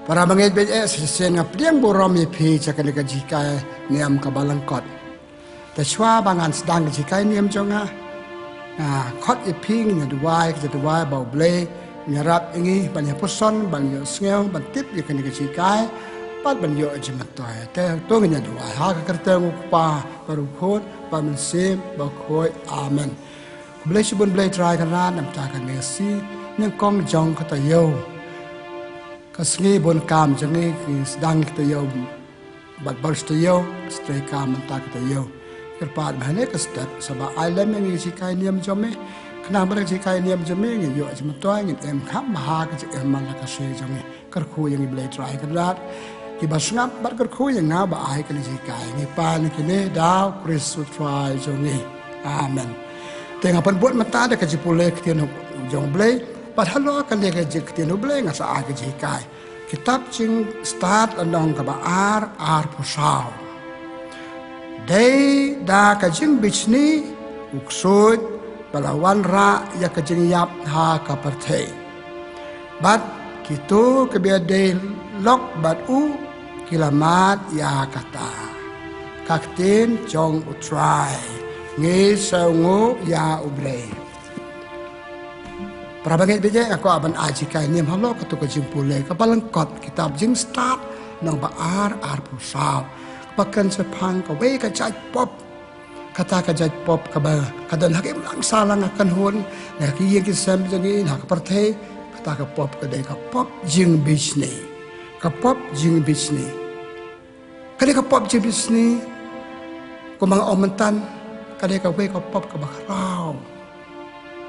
para mangit bet sen ngap diang borom ye phi chakan ka jikai niam ka balangkotแต่ชัวบางงานสดงจิกายเนียมจงคอดอีพิงเนี่ยดูวายจะดูวายเบาเบลเนี่ยรับอย่างงี้บันยาพุทธนบันยาเสงี่ยวบันทิพย์อย่างนี้ก็จิกายปัดบันยาจิมันตัวแต่ตัวเงี้ยดูวายหากระเตงอุปาปรุโคตปามันเซมบกโคยอาเมนเบลชิบุนเบลทรายกันร้านนำจากกันเมซีเนี่ยกองจงก็ตะเยวก็สงีบนกามจังงี้คือสดงก็ตะเยวบัดบอลสตะเยวสเตย์กามมันตาก็ตะเยวkerpaat bahane ke step sebab island yang jikai niam jome kena ber jikai niam jome ngi yo jam toy ngi em kham maha ke em malaka se jome kerkhu yang blai try kerat ki basngap bar kerkhu yang nga ba ai ke jikai ni pan ki ne daw kristu try jome amen tengah pan buat mata de ke jipule ke tian jong blai padahal ka le ke jik tian blai nga sa ke jikai kitab jing start andong ka ba ar pusau Day da ka Jingbishni uksud balawan ra ya ka jingyap ha ka partay. Bat kito kabia day lok bat u kilamat ya kata. Kaktin chong utray ngi saungo ya ubre. Prabangit bijay ako aban aji kay niyam halo kato ka jimpule kapalangkot kitab jing start ng baar pusaw. Pakan sepang ka way ka jaj pop kata ka jaj pop ka ba kadan hakim lang salang akan hon na kiyeng kisam jangi na kaparte kata ka pop ka day ka pop Jingbishni ka pop Jingbishni kada ka pop Jingbishni ko mga omentan kada ka way ka pop ka bakraw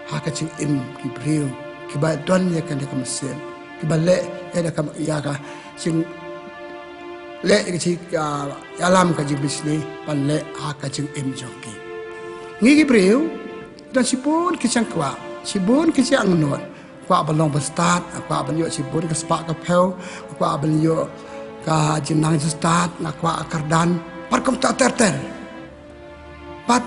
ha ka jing im kibriw kiba don ya kada ka mesin kiba le kada ka ya ka jing le ki alam ka Jingbishni pan le ha ka jing im joki ngi gibreu dan sipun ki changkwa sibun ki chang non kwa balong bastat kwa ban yo sibun ka spa ka pheu kwa ban yo ka jinang start na kwa kardan par kom ta ter pat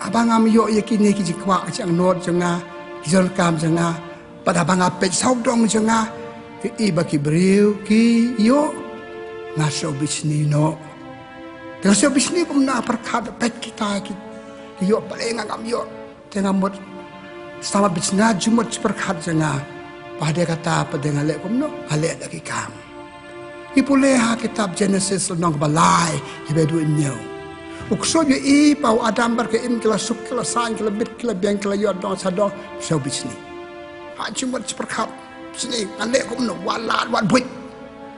abang am yo yakini ki kwa chang non janga ki jol kam janga pat abang apet sau dong janga ki iba ki breu ki yo ngaso bisni no ngaso bisni pun na perkat pet kita ki yo paling ngam yo tengah mot sama bisna jumot perkat janga pada kata pada ngale pun no ale lagi kam ipule ha kitab Genesis nong balai ibedu nyo ukso yo i pau adam bar ke im kila suk kila san kila bit kila biang kila yo dong sadong so bisni ha jumot perkat sini ale pun no walat wat buit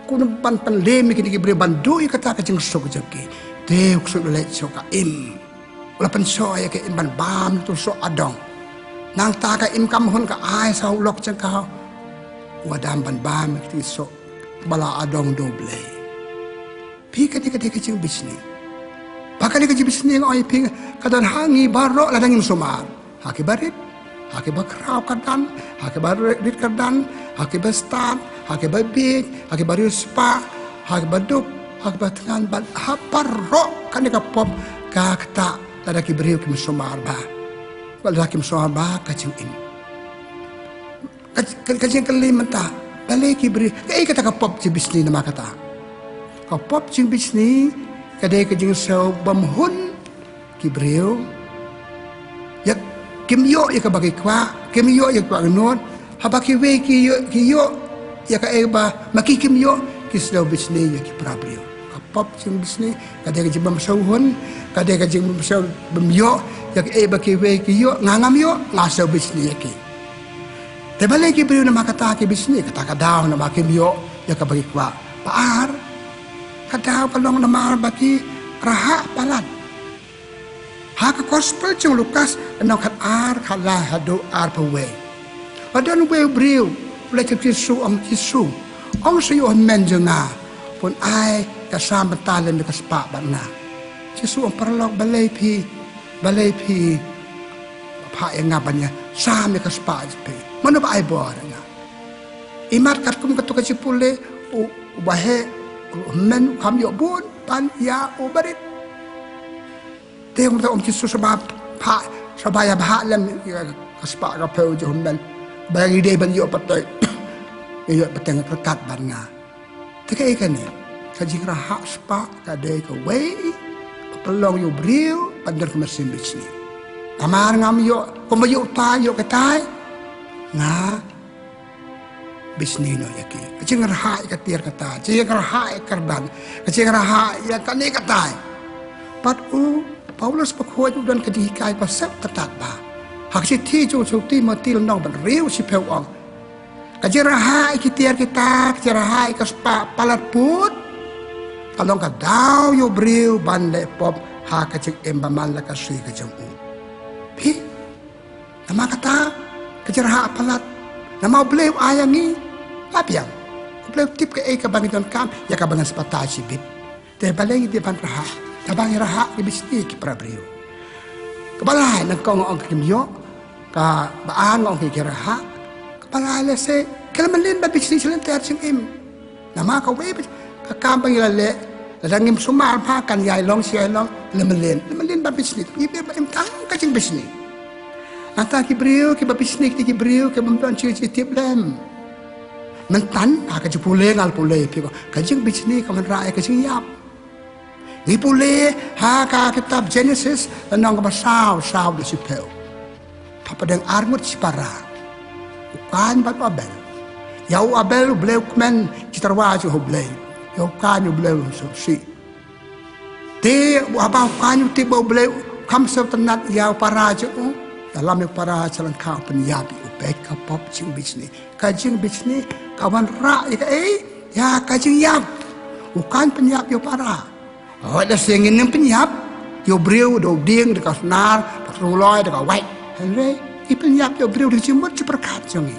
kuno pan lemi kini kibre bandu kata ka jing sok jaki te sok le sok ka im ula pan so ya ke im ban bam tu so adong nang ta ka im kam hon ka ai sau lok jang ka wadam ban bam ti so bala adong doble pi ka ka Jingbishni pakali ka Jingbishni oi pi kadan hangi baro ladang im somar haki barit haki bakraw kadan haki barit kadan haki bastan haki babik haki baru spa haki baduk haki batangan bal haparro kan ka pop ka kata tada ki beriu ki somar ba bal ki somar ba ka jing in ka jing kalimata balai ki beriu ka kata ka pop Jingbishni nama kata ka pop Jingbishni kadai ka jing so bamhun ki beriu yak kim yo ya ka bagi kwa kim yo ya kwa non habaki we ki yo ya ka eba makikim yo kisdaw Jingbishni ya ki prabrio ka pop Jingbishni kadai ka jibam sauhon kadai ka jibam sau bemyo ya ka eba ki we ki yo ngangam yo ngasaw Jingbishni ya ki te balai ki brio na makata ki Jingbishni kata ka daw na makim yo ya ka bagi kwa paar kadaw palong na mar baki raha palat ha ka gospel jung Lukas no kat khala hadu pawe adan we brio le ke Yesu om Yesu om sayo men janga pun ai ka sam batalen ka spa bana Yesu om perlok balai pi pa yang ngabanya sam ka spa pe mana ba ai bo nga imat kat kum ka cipule u bahe men kam yo bun pan ya u barit tengok om Yesu sebab pa sabaya bah lem ka spa ka pe jo men bagi dia ban yo patay yo pateng kekat barna Tiga ikan ni, kajing rahak sepak, kadai ke wei, pelong yo beriu, pandar ke mesin bisni. Tamar ngam yo, kumayuk ta yo ketai, nga bisni no yaki. Kajing rahak katir kata, kajing rahak kardan, kajing rahak ya kani katai. Pat Paulus pakuat dan kedikai pasal tetat ba. Hak si ti jo ti mati nong ban riu si peu ong. Kajirahai kita, kajirahai kaspa palat put. Kalau ka daw yo briu bande pop ha kajik embaman la kasui kajang u. Pi, nama kata kajirahai palat. Nama bleu ayangi, lapiang. Bleu tip ke ka bangiton kam ya ka bangan sepata sibit. Te balengi di ban raha, tabangi raha di bisni ki pra briu. Kebalai nang kong ong kimyo ka baan ong kiraha. Palala se kalamalin ba bisni silang terjeng im nama ka wei ka kampang ilale ladangim sumal pa kan yai long siai long lamalin ba bisni ibe ba im tang ka jing bisni ata ki brio ki ba bisni ki brio ki bampan chi tip lem mentan ka jipule ngal pule pi ka jing bisni ka man rae ka jing yap ni pule ha ka kitab Genesis nang ka ba sao di sipeu papadang armut sipara kan bat Abel. Yau Abel bleu kmen citarwa ju bleu. Yau kan ju bleu so si. Te abang kan ju te bleu kam so tenat yau para ju. Dalam yau para jalan kau penyabi ubek ka pop Jingbishni. Ka Jingbishni kawan ra ya ka jing yap. Bukan penyap yau para. Oh ada sengin yang penyap. Yau breu do ding dekat senar, dekat ruloi dekat white. Henry ipenyap yo beriu di jemut ceperkat jongi.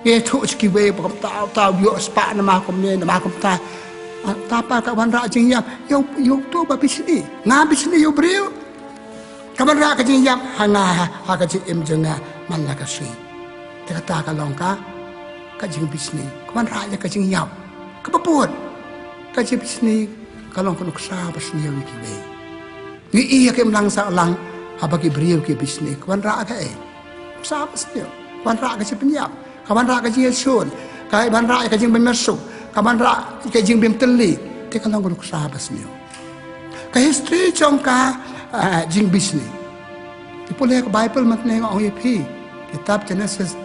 Ye tu ciki we bakam tau yo spa nama kom ni nama kom ta. Tapa kawan ra jing yap yo tu ba bisni. Nga bisni yo beriu. Kawan ra ka jing yap hanga ha ka jing em jonga man la ka sui. Te kata ka long ka jing bisni. Kawan ra ya ka jing yap. Ka paput. Ka jing bisni kalong kunuk sa bisni yo ki we. Ni iya ke mlang sa lang habagi beriu ke bisni kawan ra ka sab sio kawan ra ka si penyap kawan ra ka jing sun kawan ra ka jing bemasuk kawan ra ka jing bem teli te kalong guru sab sio ka history chong ka jing bisni ipole ka Bible mat ne ong ipi kitab Genesis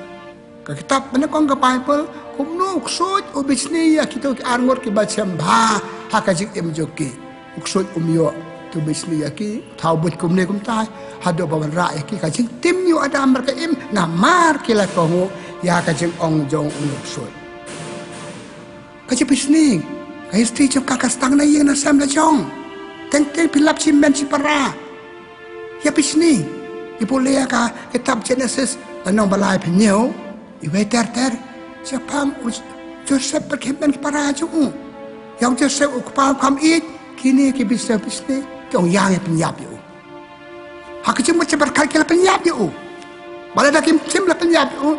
ka kitab mana kong ka Bible kumno uksud o bisni ya kita arngor ki bacham ba ha ka jing em joki uksud umyo tu bisni yaki thau but kumne kum tai hado bawan ra yaki ka jing tim yu ada amar ka im na mar kila kongo ya ka jing ong jong unuk soi ka jing bisni ka istri jong ka kastang na yen na sam la jong teng pilap si men si para ya bisni ipole ka kitab Genesis anong balai penyo iwe ter siapang Joseph perkemen para jong yang Joseph ukpal kam it kini ki bisni Kong yang penyap yo. Hak cuma cepat kala penyap yo. Bala dak kim la penyap yo.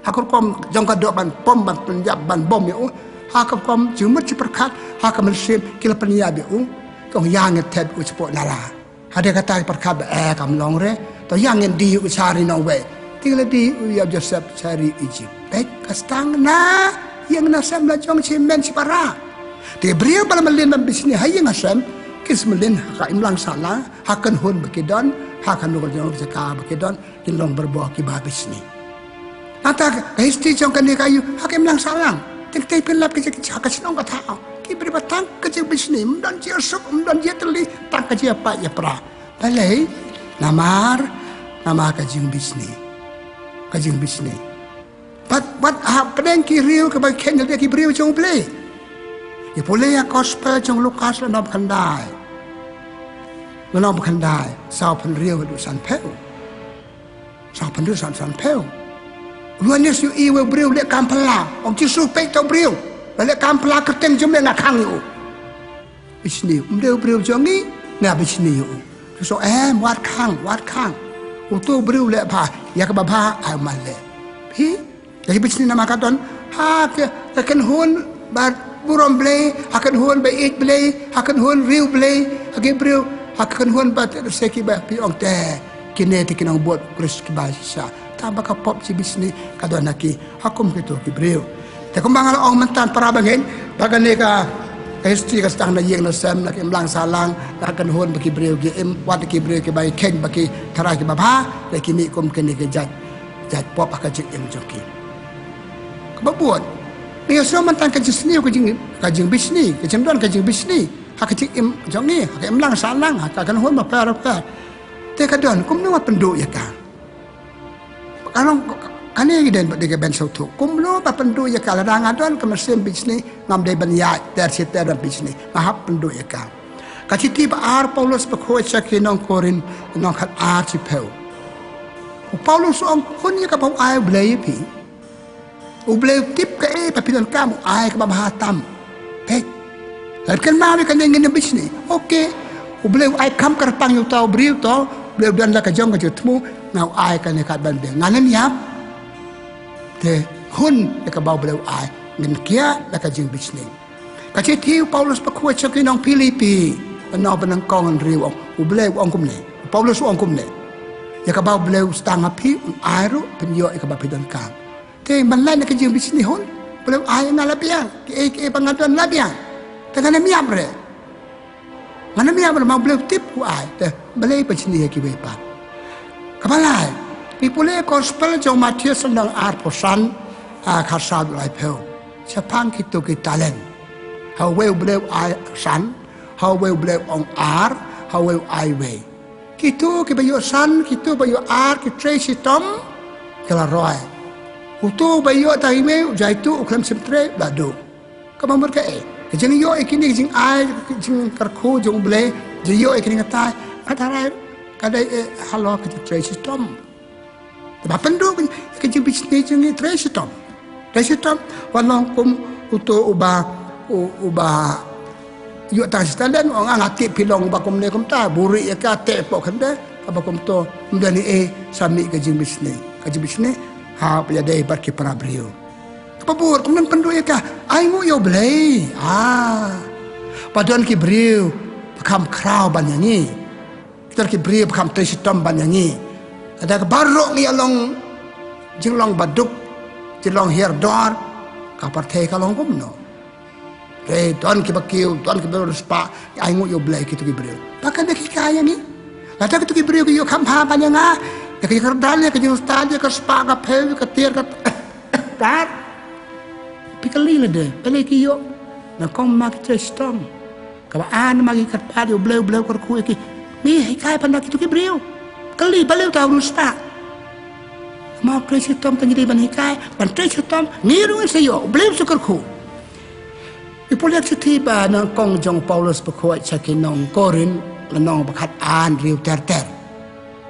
Hak kom jong ka do ban pom ban penyap ban bom yo. Hak kom cuma cepat hak melsim kila penyap yo. Kong yang ted u cepo nala. Hade kata perkat kam long re to yang di u cari no we. Tinggal di u ya Joseph cari Egypt. Baik kastang na yang nasam la jong cimen sipara. Te beriu bala melin bisni hayang asam kis melin haka imlang salah hakan hun bekidon hakan nukul jong jaka bekidon kilong berbuah kibah bisni nata histi jong kani kayu haka imlang salang tek tek pelap kecik haka sinong katao kibri batang kecik bisni mdan jia suk mdan jia teli tak kecik apa ya pra balai nama ka Jingbishni bat pedeng kiriu ke bagian dia kibri jong play ya boleh ya gospel jong Lukas la nom kandai sao pen riu du san peu sao pen du san peu luanes yu iwe briu le kampala om jisu pe to briu le kampala keteng jom le ngakang yu bisni umde briu jongi na bisni yu so wat kang utu briu le pa ya ka ba ai man le pi jadi bisni nama katon ha ke ken hun bar burom blei akan hun ba it blei akan hun riu blei age briu akan hun ba seki ba pi ong te kinetik nang buat kris ki ba sa tamba ka pop si bisni kadon naki hakum kito ki briu te kumbang ong mantan para bangin Bagan ni ka history ka stang na yeng na sem na kim lang salang na kan hon baki breu ki em wat ki breu ki bai keng baki thara ki babha le ki ni kum ken ni ke jat pop ka jik em joki ka buat ni so man tan ka jisni ka jing bisni ka jing don ka jing bisni ha ka jik em jong ni ka em lang salang ha ka kan hon ma pa te ka don kum ni wa pendu ya ka kalong ane giden ba diga ben sautu kumlo ba pendu ya ka la ngadon ka mesin bisni ngam de ban ya ter sit ter bisni mahap pendu ya ka kachiti ba ar Paulus ba khoi chaki nong korin nong khat ar chi peu Paulus ong kun ya ka ba ai blei pi u blei tip ka e pa pilan ka mo ai ka ba hatam pe har kan ma ka ngin bisni okay u blei ai kam kar pang yu tau briu to blei dan la ka jong ka jutmu ngau ai ka ne ka ban be nganem yap te hun ka bau bleu ai ngin kia la ka jing bisni ka che tiu Paulus pa khoi chaki nong Filipi no banang kong riu u bleu ong kum ne Paulus ong kum ne ya ka bau bleu stang api ai ru pen yo ka ba pidon ka te man lai na ka jing bisni hun bleu ai na la biang ke pangadon la biang te ngana miap re ngana miap ma bleu tip ku ai te balai pa chini ki we pa ka balai di pule gospel jong Matius nang ar posan kha sa lai pheu chapang ki tu ki talent how well bleu ai san how well bleu ong ar how well ai we ki tu ki bayo san ki tu bayo ar ki trace tom kala roi utu bayo tai me jai tu uklam simtre la do ka bang ka e jeng yo ikini jing ai jing kar khu jong ble je yo ikini ngatai atarai kadai halo ki trace tom ba pendu ke jing bisni jing trace tom walong kum utu uba yo ta stalen ong angati pilong ba kum ne kum ta buri ya ka te po khande ba kum to mdani e sami ke jing bisni ha ya dei bar ki para brio pa bur kum nan pendu ya ka ai mu yo blei padon ki brio pakam kraw ban yani kita ki brio pakam trace tom ban yani ada ke barok ni along jinglong baduk jinglong herdor ka parthe ka long kum no re don ki bakiu don ki ber spa ai ngu yo blai ki tu ki breu pakan de ki kaya ni ada ki tu ki breu ki yo kham ha ban nga ya ki kardal ya ki jing stad ya ka spa ka phe ka tier ka tar pikali le de pele ki yo na kom ma ki stom ka ba an ma ki kat pa yo bleu ka ku ki ni hai kai pan ki tu ki breu kali balik tahu rusta mau trace tom tangi di ban hikai ban trace tom niru sayo blame sukar khu ipoliak tiba na kong jong Paulus pakoi chaki nong korin la nong bakhat an riu ter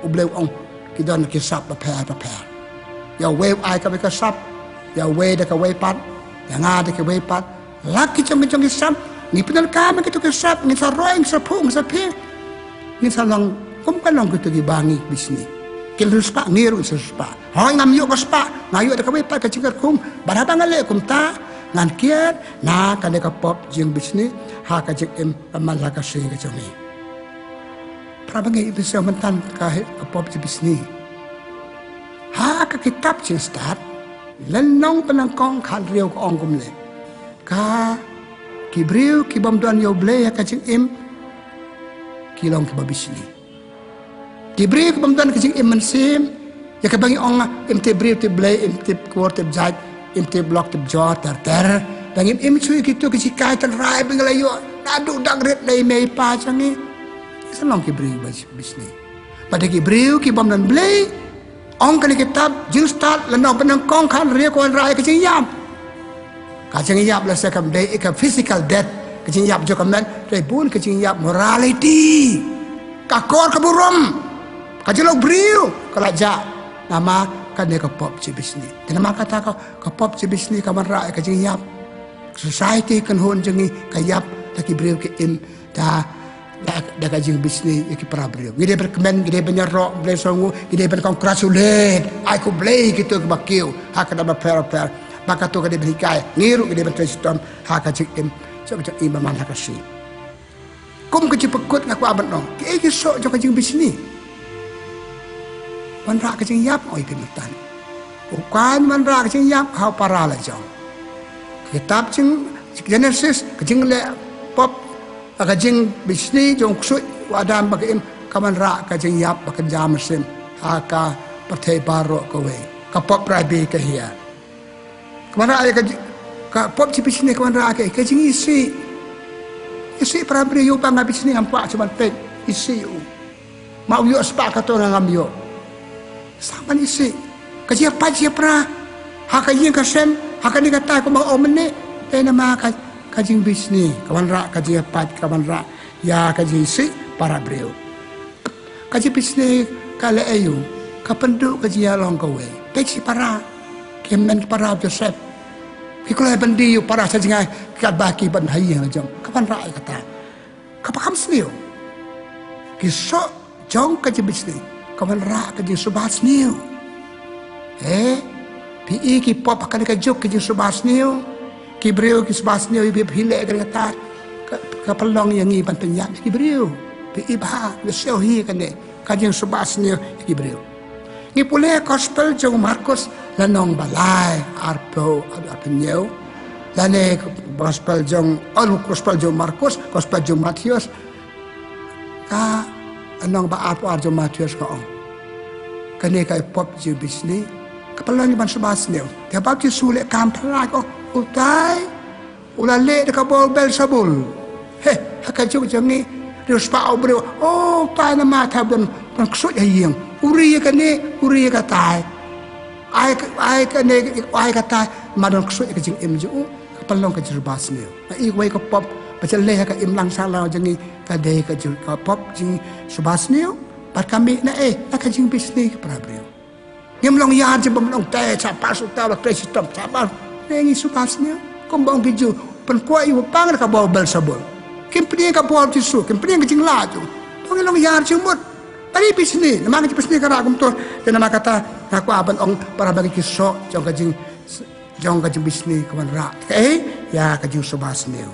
u bleu ong kidon ki sap pa pa ya we ai ka ka sap ya we da ka we pat ya nga da ka we pat lak ki chong ki sap ni pinal ka ma ki to ki sap ni sa roing sa phung sa phi ni sa long kum kan long kutu bangi bisni kel spa ngiru spa hoy ngam yo ko spa ngayo da ka pa ka chingar kum barata ngale kum ta ngan kiat na ka ne ka pop jing bisni ha ka jik em amal la ka se ka chami prabangai ibisa mantan ka pop jing bisni ha ka kitab jing start lan nong panang kong khan riu ko ong kum le ka kibriu ki bom don yo ble ka jing em kilong ki babisni Diberi kebantuan kecil iman sim, ya kebangi orang imti beri imti belai imti kuat imti jaj imti blok imti jawat ter, bangin imti gitu kecil kait terai bengalayo, nadu dagret lay mei pa cangi, senang kiberi bisni. Pada kiberi kibam dan belai, orang kali kitab jil start lenong penang kong kan ria kuan rai kecil yam, kecil yam lah saya kembali ika physical death kecil yam juga kemen, rebun kecil yam morality, kakor keburum. Kajelok beriu kelaja nama kan dia ke pop bisni. Dan nama kata ke pop bisni kaman rai ke jingap. Society kan hon jengi kayap taki beriu ke im da ka jing bisni ki para beriu. Gide berkemen gide benyerok blai songu gide ber congratulate. Ai ku blai gitu ke bakiu hak da per maka tu gide berhikai ngiru gide bertestom hak ka jing im so imam hak ka si. Kum ke cipekut ngaku abat no. Ki sok jo ka jing bisni. Man rak kecing yap oi pinutan. Bukan man rak kecing yap kau para la jong. Kitab cing Genesis kajing le pop kajing bisni jong ksut wadam bakim kaman ra kajing yap bakan jamasim haka pertai baro kowe ka pop rabi ka hia kaman ra ka pop ci bisni kaman ra ka kajing isi parabri yu bang bisni ampa cuman pet isi u mau yu spa ka to ngam yu saban isi kajia pajia pra haka yin ka sem haka ni kata ko ma omne te nama kajing bisni kawan ra kajia pat kawan ra ya kaji isi para breu kaji bisni kale ayu kapendu kajia long kowe pechi para kemen para Joseph kikole bandi yu para sajinga kat baki ban hayi yang jom kawan ra kata kapakam sniu kisok jong kaji bisni kawan ra kaji subas niu pi ki pop akan ka jok ki subas niu ki breu ki subas niu bi hile ka kata ka pelong yang i ban penyak ki breu pi ba le sel hi kan ne ka jing subas niu ki breu ni pule gospel jong Markus lanong balai arpo apenyo lane gospel jong Markus gospel jong Matius ka anong ba arpo jong Matius ka kane ka pop ji bisni kapala ni ban subas neo dia bab ji sule kam pala ko utai ulale de ka bol bel sabul haka ju jangi rius pa obreu tai na ma tha bon ksut hayeng uri ka tai ai ka tai ma don ksut ka jing im ju kapala ka ji subas neo i wai ka pop pa le ka im lang sa la jangi ka de ka ju ka pop ji subas neo par kami na ka jing bisni pra breu Ngem long yar je bom long te cha pas uta la kresi tom cha ba ngi supasnya kom bong biju pen kuai u pang ka bol bel sabol kim pri ka bol ti su kim pri ka jing la tu tong long yar je mut tadi bisni nama ki bisni ka ra gum to te nama kata aku aban ong para bagi kiso jong ka jing bisni ka man ra ya ka jing subasnya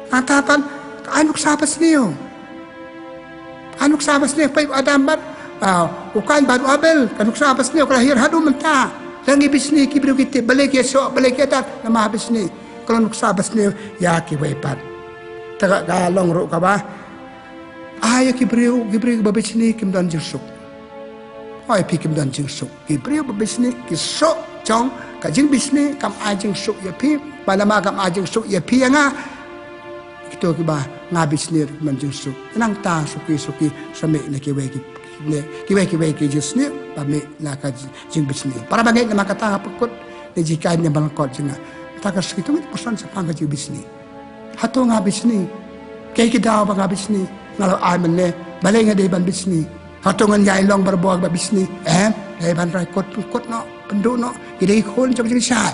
atapan anuk sabasnya pa adam bat ukan baru abel kanuk sa pasni ko lahir hadu menta langi bisni ki bru kite balik ya so balik ya tak nama bisni kalau nuk sa pasni ya ki wepat taga galong ro ka ba ay ki bru ba bisni kim dan jirsuk ay pi kim dan jirsuk ki bru ba bisni ki so chong ka jing bisni kam a jing suk ya pi panama kam a jing suk ya pi nga ito ki ba nga bisni man jirsuk nang ta suki same na ki we ki jisni pami na ka Jingbishni para bagay na makata pagkot ni jikan niya balangkot singa takas kito mit pusan sa pangka Jingbishni hato nga bisni kay kidaw ba nga bisni ngalo amen ne balay nga deban bisni hato nga nyay long barbuag ba bisni deban ray kot no pendu no kidai kon jok jing sai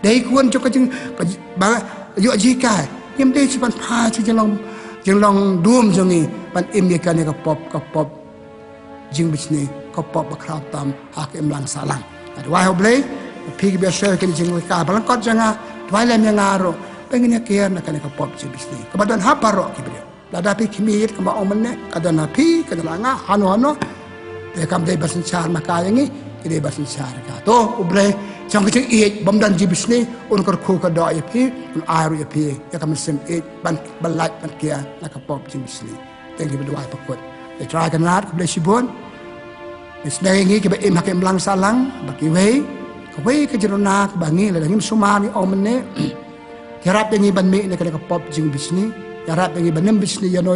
dai kon jok jing ba yo jikai yem dei si pan pa chi jing long duom jongi pan im ye kan ka pop Jingbishni ko pop bakraw tam hak im lang salang adwai hoblei pig be share kin jing ka balang kot janga dwai lem yang aro pengen ya kian na kan ka pop Jingbishni kabadon ha paro kibre lada pi kimir ka ma omne kadana pi kadalanga hano de kam de basin char makayangi kide basin char ka to ublei jang ke e bomdan Jingbishni un kor khu ka do ya pi un aru ya pi ya kam sim e ban balat ban kia na ka pop Jingbishni thank you dwai pakot try kan lat ko blesibon isnay ngi ke im hakem lang salang baki we ke jirona ke bangi la ngim sumani omne yarap ngi ban me ne ka pop Jingbishni yarap ngi ban Jingbishni yano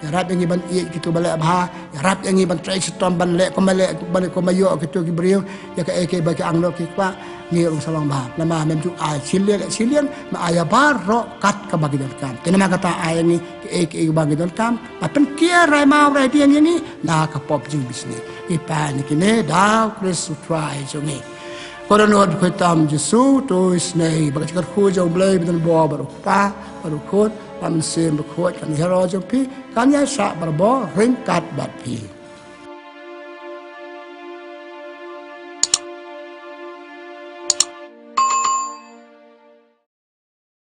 yarap ngi ban i kitu bala abha yarap ngi ban try sitom ban le ko mayo kitu ki brio ya ka eke ba ka anglo ki pa ngi ong salong ba lama mem ju ai silian ma aya ro kat ka bagi dan kam tenama kata ai ngi eke bagi dan kam apen kia rai mau rai dia ngi na ka pop Jingbishni ipa ni kine daw Chris try jongi koronod ko tam Jesu to isnay baga kar khu jong blay bidan bo baru pa baru khot pam sem khot kan hero jong pi kan ya sa bar bo ring kat bat pi